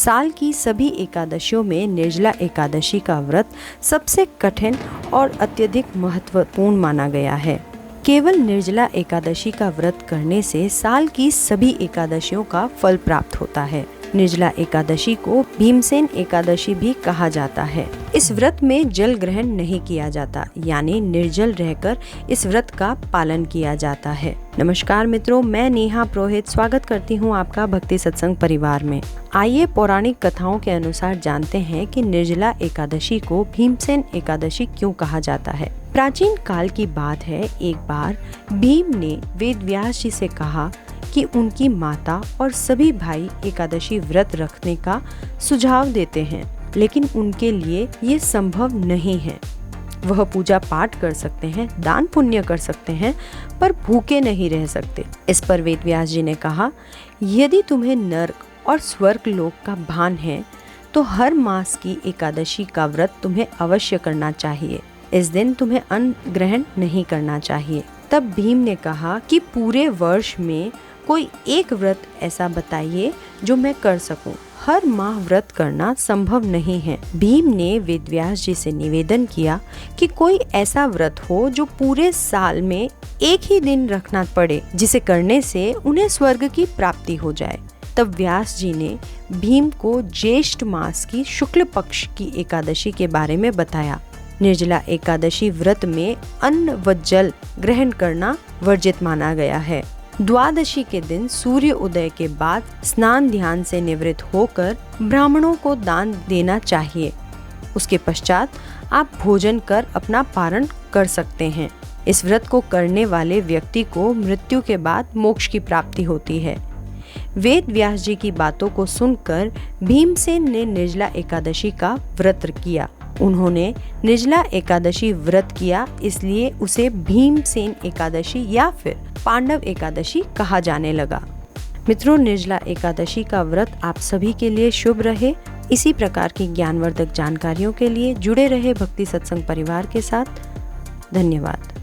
साल की सभी एकादशियों में निर्जला एकादशी का व्रत सबसे कठिन और अत्यधिक महत्वपूर्ण माना गया है। केवल निर्जला एकादशी का व्रत करने से साल की सभी एकादशियों का फल प्राप्त होता है। निर्जला एकादशी को भीमसेन एकादशी भी कहा जाता है। इस व्रत में जल ग्रहण नहीं किया जाता, यानी निर्जल रहकर इस व्रत का पालन किया जाता है। नमस्कार मित्रों, मैं नेहा पुरोहित स्वागत करती हूँ आपका भक्ति सत्संग परिवार में। आइए पौराणिक कथाओं के अनुसार जानते हैं कि निर्जला एकादशी को भीमसेन एकादशी क्यों कहा जाता है। प्राचीन काल की बात है, एक बार भीम ने वेदव्यास जी से कहा कि उनकी माता और सभी भाई एकादशी व्रत रखने का सुझाव देते हैं, लेकिन उनके लिए ये संभव नहीं है। वह पूजा पाठ कर सकते हैं, दान पुण्य कर सकते हैं, पर भूखे नहीं रह सकते। इस पर वेदव्यास जी ने कहा, यदि तुम्हें नरक और स्वर्ग लोक का भान है तो हर मास की एकादशी का व्रत तुम्हें अवश्य करना चाहिए। इस दिन तुम्हें अन्न ग्रहण नहीं करना चाहिए। तब भीम ने कहा कि पूरे वर्ष में कोई एक व्रत ऐसा बताइए जो मैं कर सकूं। हर माह व्रत करना संभव नहीं है। भीम ने वेदव्यास जी से निवेदन किया कि कोई ऐसा व्रत हो जो पूरे साल में एक ही दिन रखना पड़े, जिसे करने से उन्हें स्वर्ग की प्राप्ति हो जाए। तब व्यास जी ने भीम को ज्येष्ठ मास की शुक्ल पक्ष की एकादशी के बारे में बताया। निर्जला एकादशी व्रत में अन्न व जल ग्रहण करना वर्जित माना गया है। द्वादशी के दिन सूर्य उदय के बाद स्नान ध्यान से निवृत्त होकर ब्राह्मणों को दान देना चाहिए। उसके पश्चात आप भोजन कर अपना पारण कर सकते हैं। इस व्रत को करने वाले व्यक्ति को मृत्यु के बाद मोक्ष की प्राप्ति होती है। वेद व्यास जी की बातों को सुनकर भीमसेन ने निर्जला एकादशी का व्रत किया। उन्होंने निर्जला एकादशी व्रत किया, इसलिए उसे भीमसेन एकादशी या फिर पांडव एकादशी कहा जाने लगा। मित्रों, निर्जला एकादशी का व्रत आप सभी के लिए शुभ रहे। इसी प्रकार की ज्ञानवर्धक जानकारियों के लिए जुड़े रहे भक्ति सत्संग परिवार के साथ। धन्यवाद।